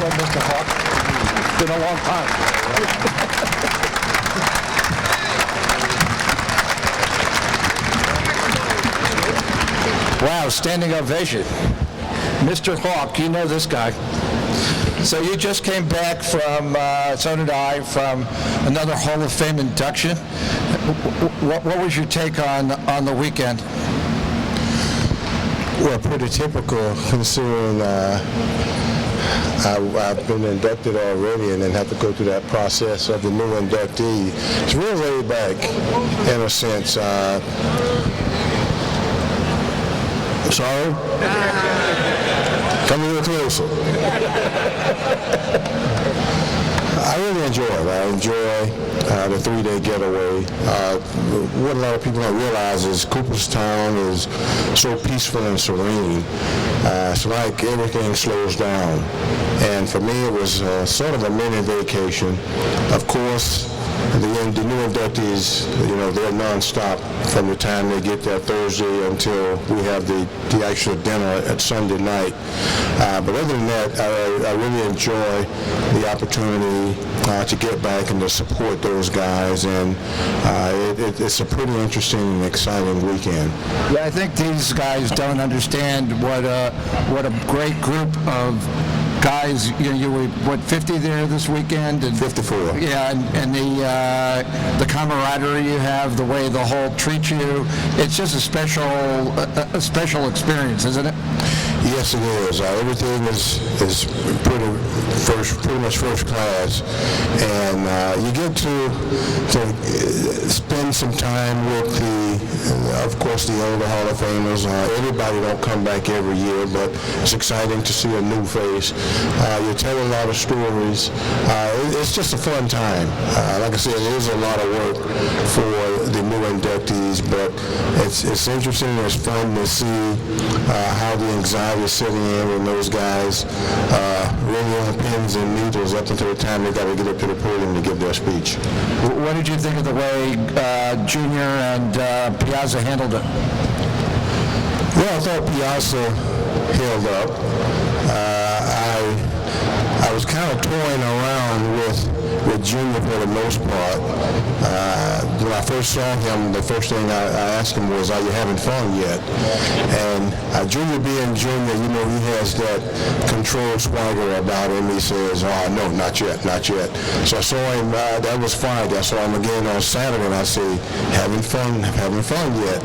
Hello, Mr. Hawk. It's been a long time. Wow, standing ovation. Mr. Hawk, you know this guy. So you just came back from, so did I, from another Hall of Fame induction. What was your take on the weekend? Well, pretty typical considering I've been inducted already and then have to go through that process of the new inductee. It's real laid back in a sense. Sorry? Come a little closer. I really enjoy it. I enjoy the three-day getaway. What a lot of people don't realize is Cooperstown is so peaceful and serene. It's like everything slows down. And for me, it was sort of a mini vacation. Of course, the new inductees, they're nonstop from the time they get there Thursday until we have the actual dinner at Sunday night. But other than that, I really enjoy the opportunity to get back and to support those guys, and it's a pretty interesting and exciting weekend. Yeah, I think these guys don't understand what a great group of guys. You were 50 there this weekend, and 54. Yeah, and the camaraderie you have, the way the whole treats you, it's just a special experience, isn't it? Yes, it is. Everything is pretty much first class, and you get to spend some time with of course, the older Hall of Famers. Everybody don't come back every year, but it's exciting to see a new face. You tell a lot of stories. It's just a fun time. Like I said, it is a lot of work for the new inductees, but it's interesting and it's fun to see how the anxiety is setting in when those guys really on pins and needles up until the time they got to get up to the podium to give their speech. What did you think of the way Junior and Piazza handled it? Well, I thought Piazza held up. I was kind of toying around with Junior for the most part. When I first saw him, the first thing I asked him was, "Are you having fun yet?" And Junior being Junior, he has that controlled swagger about him. He says, "Oh, no, not yet, not yet." So I saw him, that was Friday. I saw him again on Saturday, and I said, having fun yet?"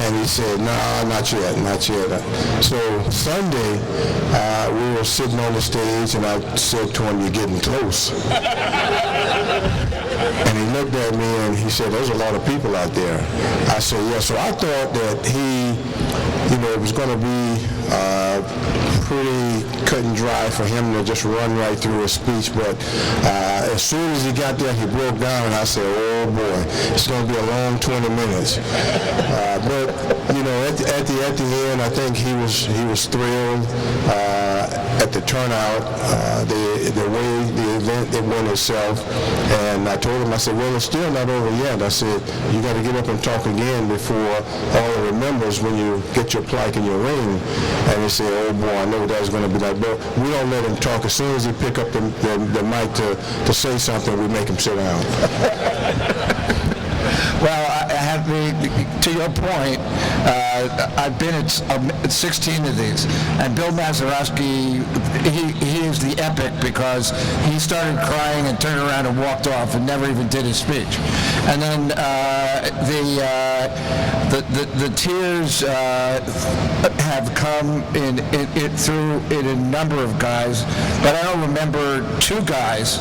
And he said, "No, not yet, not yet." So Sunday, we were sitting on the stage, and I said to him, "You're getting close." And he looked at me and he said, "There's a lot of people out there." I said, "Yeah." So I thought that it was going to be pretty cut and dry for him to just run right through his speech. But as soon as he got there, he broke down, and I said, "Oh boy, it's going to be a long 20 minutes." But at the end, I think he was thrilled at the turnout, the way the event it went itself. And I told him, I said, "Well, it's still not over yet." I said, "You got to get up and talk again before all the members when you get your plaque in your ring." And he said, "Oh boy, I know what that's going to be like." But we don't let him talk. As soon as he pick up the mic to say something, we make him sit down. Well, to your point, I've been at 16 of these, and Bill Mazeroski, he is the epic because he started crying and turned around and walked off and never even did his speech. And then the tears have come through a number of guys, but I don't remember two guys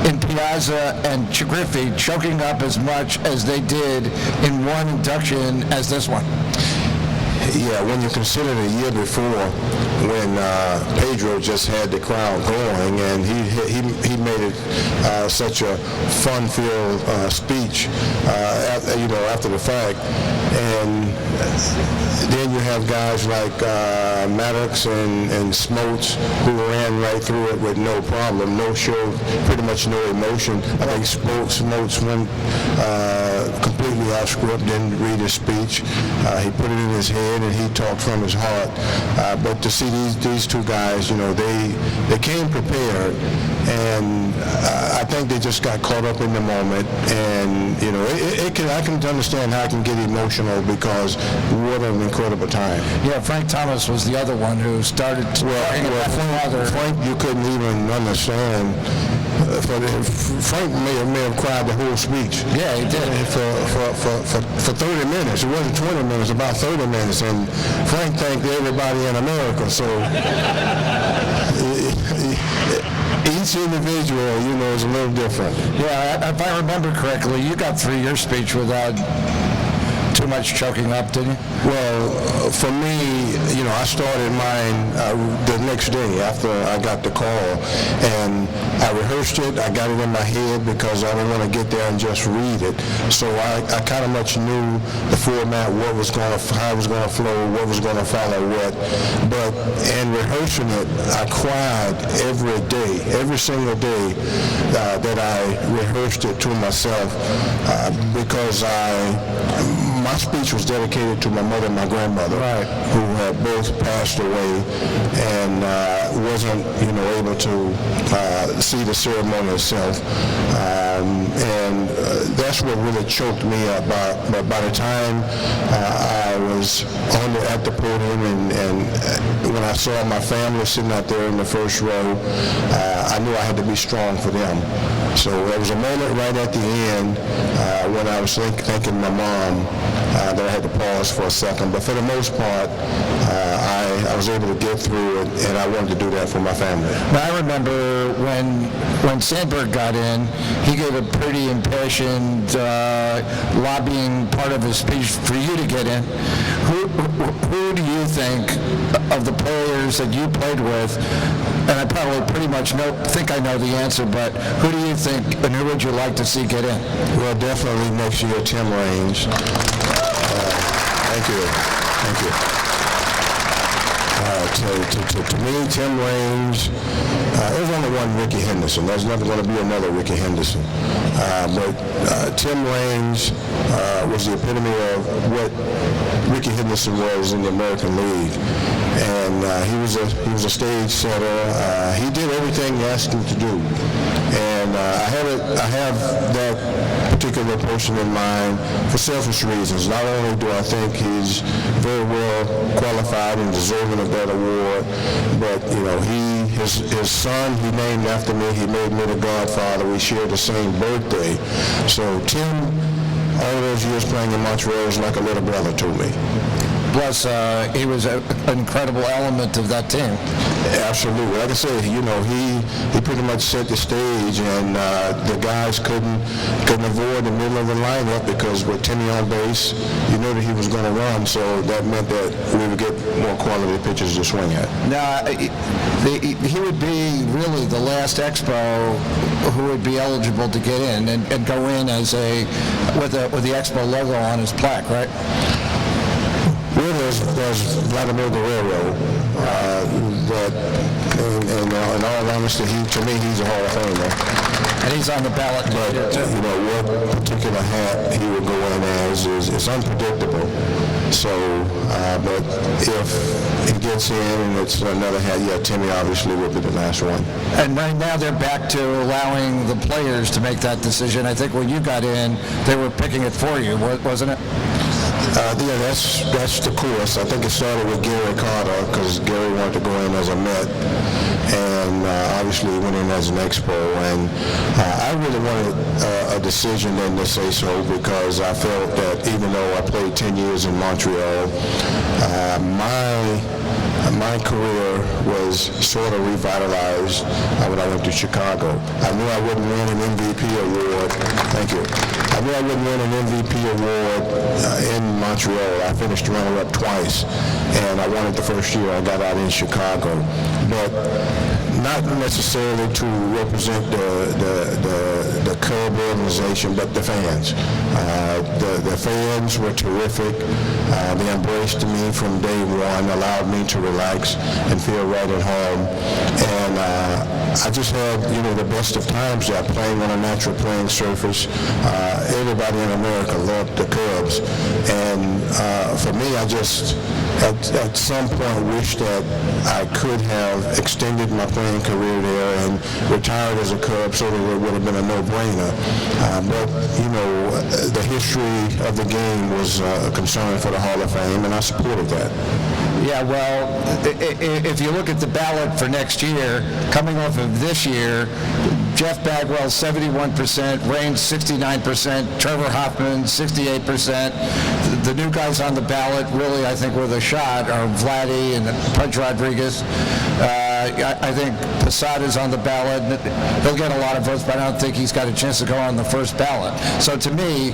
in Piazza and Griffey choking up as much as they did in one induction as this one. Yeah, when you consider the year before when Pedro just had the crowd going, and he made it such a fun-filled speech, after the fact, and then you have guys like Maddox and Smotes who ran right through it with no problem, pretty much no emotion. I think Smotes went completely off script, didn't read his speech. He put it in his head and he talked from his heart. But to see these two guys, they came prepared, and I think they just got caught up in the moment. And I can understand how I can get emotional because what an incredible time. Yeah, Frank Thomas was the other one who started Frank, you couldn't even understand. Frank may have cried the whole speech. Yeah, he did. For 30 minutes. It wasn't 20 minutes, about 30 minutes. And Frank thanked everybody in America. So each individual, is a little different. Yeah, if I remember correctly, you got through your speech without too much choking up, didn't you? Well, for me, I started mine the next day after I got the call, and I rehearsed it. I got it in my head because I didn't want to get there and just read it. So I kind of much knew the format, how it was going to flow, what was going to follow what. But in rehearsing it, I cried every day, every single day that I rehearsed it to myself because my speech was dedicated to my mother and my grandmother, right, who had both passed away, and wasn't, able to see the ceremony itself. And that's what really choked me up. But by the time I was at the podium, and when I saw my family sitting out there in the first row, I knew I had to be strong for them. So there was a moment right at the end when I was thinking my mom, that I had to pause for a second. But for the most part, I was able to get through it, and I wanted to do that for my family. Now, I remember when Sandberg got in, he gave a pretty impassioned lobbying part of his speech for you to get in. Who do you think of the players that you played with, and I probably pretty much think I know the answer, but who do you think and who would you like to see get in? Well, definitely next year, Tim Raines. Thank you. To me, Tim Raines, there's only one Ricky Henderson. There's never going to be another Ricky Henderson. But Tim Raines was the epitome of what Ricky Henderson was in the American League. And he was a stage setter. He did everything you asked him to do. And I have that particular person in mind for selfish reasons. Not only do I think he's very well qualified and deserving of that award, but his son he named after me. He made me the godfather. We share the same birthday. So Tim, all those years playing in Montreal is like a little brother to me. Plus, he was an incredible element of that team. Absolutely. Like I said, he pretty much set the stage, and the guys couldn't avoid the middle of the lineup because with Timmy on base, you knew that he was going to run, so that meant that we would get more quality pitches to swing at. Now, he would be really the last Expo who would be eligible to get in and go in as with the Expo logo on his plaque, right? Well, there's Vladimir Guerrero, that, in all honesty, to me, he's a Hall of Famer. And he's on the ballot. But, what particular hat he would go in as is unpredictable. So, but if he gets in and it's another hat, Timmy obviously would be the last one. And right now they're back to allowing the players to make that decision. I think when you got in, they were picking it for you, wasn't it? That's the course. I think it started with Gary Carter because Gary wanted to go in as a Met, and obviously he went in as an Expo. And I really wanted a decision then to say so because I felt that even though I played 10 years in Montreal, my career was sort of revitalized when I went to Chicago. I knew I wouldn't win an MVP award. Thank you. I knew I wouldn't win an MVP award in Montreal. I finished runner-up twice, and I won it the first year I got out in Chicago. But not necessarily to represent the Cub organization, but the fans. The fans were terrific. They embraced me from day one, allowed me to relax and feel right at home. And I just had, the best of times there, playing on a natural playing surface. Everybody in America loved the Cubs. And for me, I just, at some point, wished that I could have extended my playing career there and retired as a Cub, so that it would have been a no-brainer. But, the history of the game was a concern for the Hall of Fame, and I supported that. Yeah, well, if you look at the ballot for next year, coming off of this year, Jeff Bagwell, 71%, Raines, 69%, Trevor Hoffman, 68%. The new guys on the ballot really, I think, with a shot are Vladdy and Pudge Rodriguez. I think Posada's on the ballot. He'll get a lot of votes, but I don't think he's got a chance to go on the first ballot. So to me,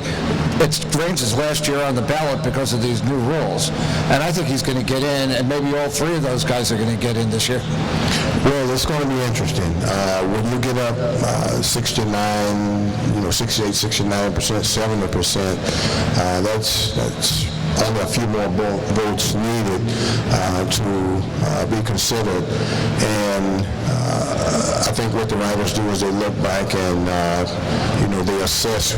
it's Raines' last year on the ballot because of these new rules. And I think he's going to get in, and maybe all three of those guys are going to get in this year. Well, it's going to be interesting. When you get up 69, 68, 69%, 70%, that's only a few more votes needed to be considered. And I think what the writers do is they look back and, they assess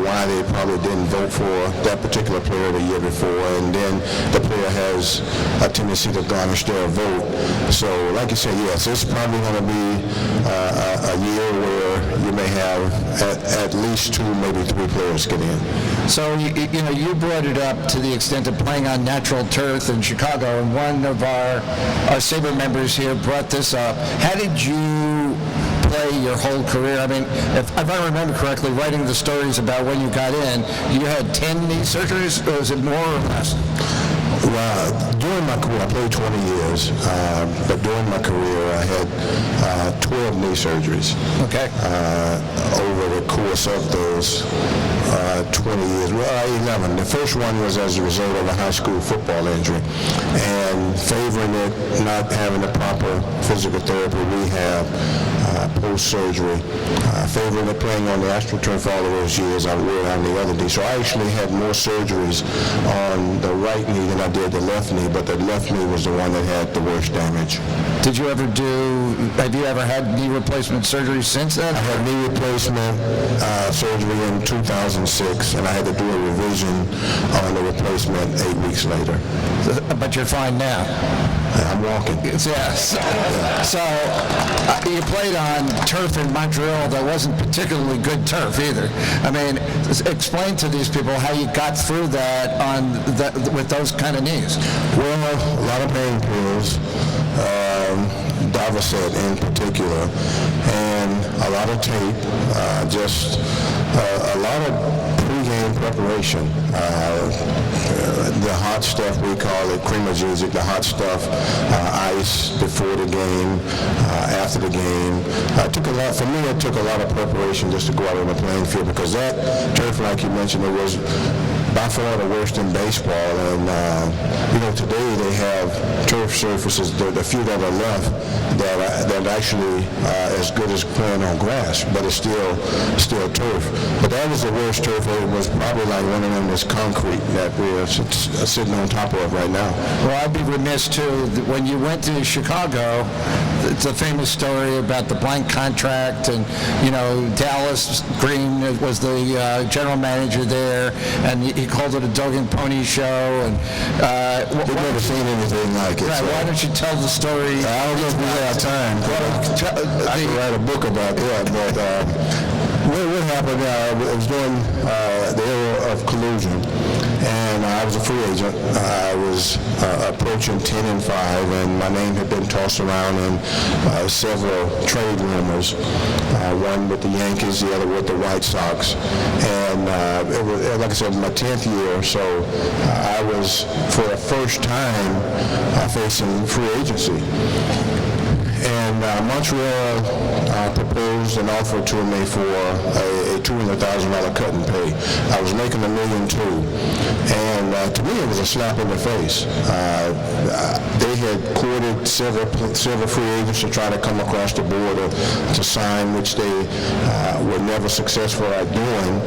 why they probably didn't vote for that particular player the year before, and then the player has a tendency to garnish their vote. So, like you said, yes, it's probably going to be a year where you may have at least 2, maybe 3 players get in. So, you brought it up to the extent of playing on natural turf in Chicago, and one of our SABR members here brought this up. How did you play your whole career? I mean, if I remember correctly, writing the stories about when you got in, you had 10 knee surgeries, or was it more or less? Well, during my career, I played 20 years, but during my career, I had 12 knee surgeries. Okay. Over the course of those 20 years. Well, 11. The first one was as a result of a high school football injury, and favoring it, not having the proper physical therapy rehab post-surgery, favoring it playing on the AstroTurf all of those years. I would on the other knee. So I actually had more surgeries on the right knee than I did the left knee, but the left knee was the one that had the worst damage. Have you ever had knee replacement surgery since then? I had knee replacement surgery in 2006, and I had to do a revision on the replacement 8 weeks later. But you're fine now. I'm walking. Yes. So you played on turf in Montreal that wasn't particularly good turf either. I mean, explain to these people how you got through that with those kind of knees. Well, a lot of pain pills, Davocet in particular, and a lot of tape, just a lot of pre-game preparation. The hot stuff, we call it cremagic, the hot stuff, ice before the game, after the game. For me, it took a lot of preparation just to go out on the playing field, because that turf, like you mentioned, it was by far the worst in baseball. And, today they have turf surfaces, the few that are left, that actually as good as playing on grass, but it's still turf. But that was the worst turf. It was probably like one of them that's concrete that we're sitting on top of right now. Well, I'd be remiss too, when you went to Chicago, it's a famous story about the blank contract, and Dallas Green was the general manager there, and he called it a dog and pony show, and we've never seen anything like it. Right, So why don't you tell the story? I don't know if we have time. I could write a book about that, but what happened, it was during the era of collusion, and I was a free agent. I was approaching 10-5, and my name had been tossed around in several trade rumors, one with the Yankees, the other with the White Sox, and it was, like I said, my 10th year, so I was, for the first time, facing free agency. And And Montreal proposed an offer to me for a $200,000 cut and pay. I was making $1.2 million, and to me it was a slap in the face. They had courted several free agents to try to come across the border to sign, which they were never successful at doing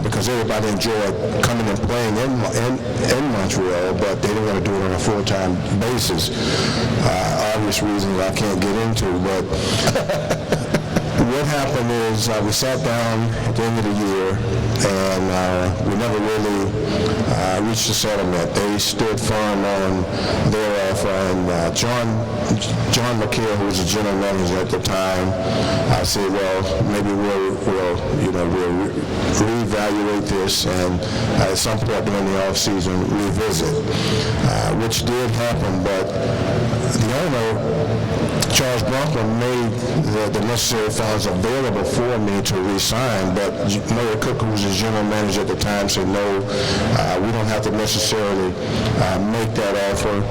because everybody enjoyed coming and playing in Montreal, but they didn't want to do it on a full-time basis. Obvious reasons I can't get into, but what happened is we sat down at the end of the year, and we never really reached a settlement. They stood firm on their offer, and John McHale, who was the general manager at the time, I said, well, maybe we'll reevaluate this, and at some point during the off season revisit, which did happen. But the owner, Charles Bronco, made the necessary funds available for me to resign, but Murray Cook, who was the general manager at the time, said, no, we don't have to necessarily make that offer.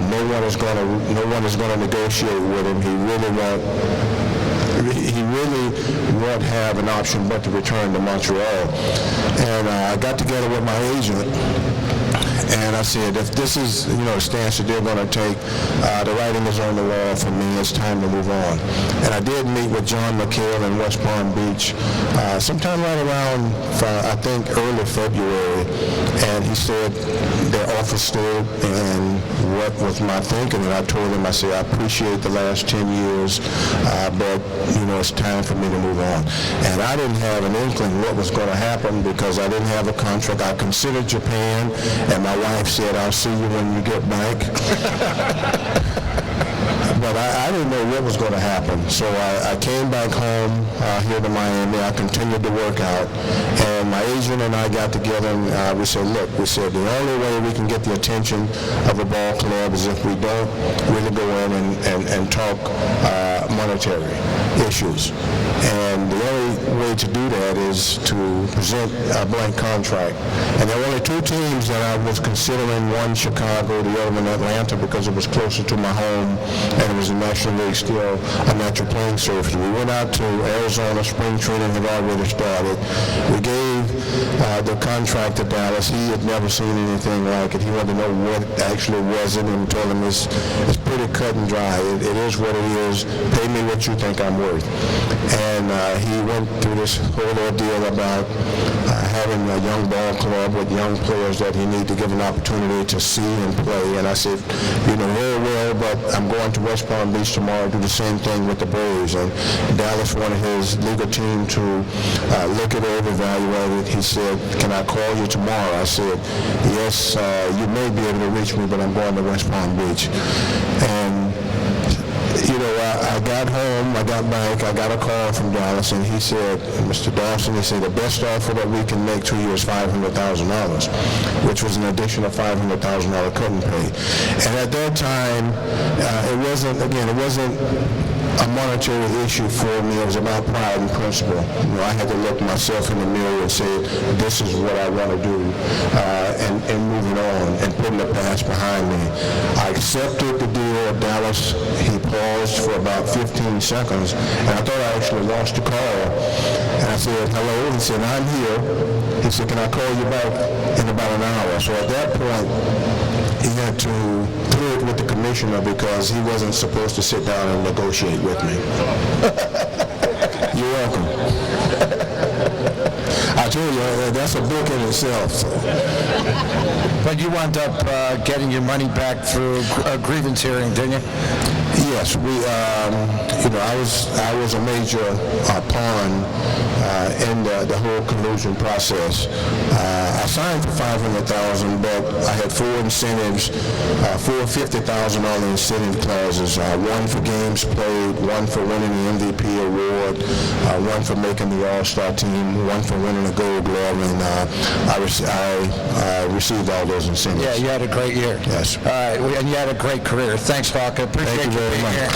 No one is going to negotiate with him. He really won't have an option but to return to Montreal. And I got together with my agent, and I said, if this is, a stance that they're going to take, the writing is on the wall for me. It's time to move on. And I did meet with John McHale in West Palm Beach sometime right around, I think, early February. And he said their offer stood and what was my thinking. And I told him, I said, I appreciate the last 10 years, but, it's time for me to move on. And I didn't have an inkling what was going to happen because I didn't have a contract. I considered Japan, and my wife said, I'll see you when you get back. But I didn't know what was going to happen. So I came back home here to Miami. I continued to work out. And my agent and I got together and we said, look, the only way we can get the attention of the ball club is if we don't really go in and talk monetary issues. And the only way to do that is to present a blank contract. And there were only two teams that I was considering, one Chicago, the other one Atlanta, because it was closer to my home and it was a National League, still a natural playing surface. We went out to Arizona. Spring training had already started. We gave the contract to Dallas. He had never seen anything like it. He wanted to know what actually was it, and told him it's pretty cut and dry. It is what it is. Pay me what you think I'm worth. And he went through this whole ordeal about having a young ball club with young players that he needed to give an opportunity to see and play. And I said, very well, but I'm going to West Palm Beach tomorrow, do the same thing with the Braves. And Dallas wanted his legal team to look it over, evaluate it. He said, can I call you tomorrow? I said, yes, you may be able to reach me, but I'm going to West Palm Beach. And I got home, I got back, I got a call from Dallas, and he said, Mr. Dawson, he said, the best offer that we can make to you is $500,000, which was an additional $500,000 cut and pay. And at that time, it wasn't a monetary issue for me. It was about pride and principle. I had to look myself in the mirror and say, this is what I want to do, and moving on and putting the past behind me. I accepted the deal at Dallas. He paused for about 15 seconds, and I thought I actually lost the call. And I said, hello. He said, I'm here. He said, can I call you back in about an hour? So at that point, he had to throw it with the commissioner because he wasn't supposed to sit down and negotiate with me. You're welcome. I tell you, that's a book in itself. So. But you wound up getting your money back through a grievance hearing, didn't you? Yes, I was a major pawn in the whole collusion process. I signed for $500,000, but I had four incentives, four $50,000 incentive clauses, one for games played, one for winning the MVP award, one for making the All-Star team, one for winning a Gold Glove, and I received all those incentives. Yeah, you had a great year. Yes. All right, and you had a great career. Thanks, Hawk. I appreciate Thank you very much. Here.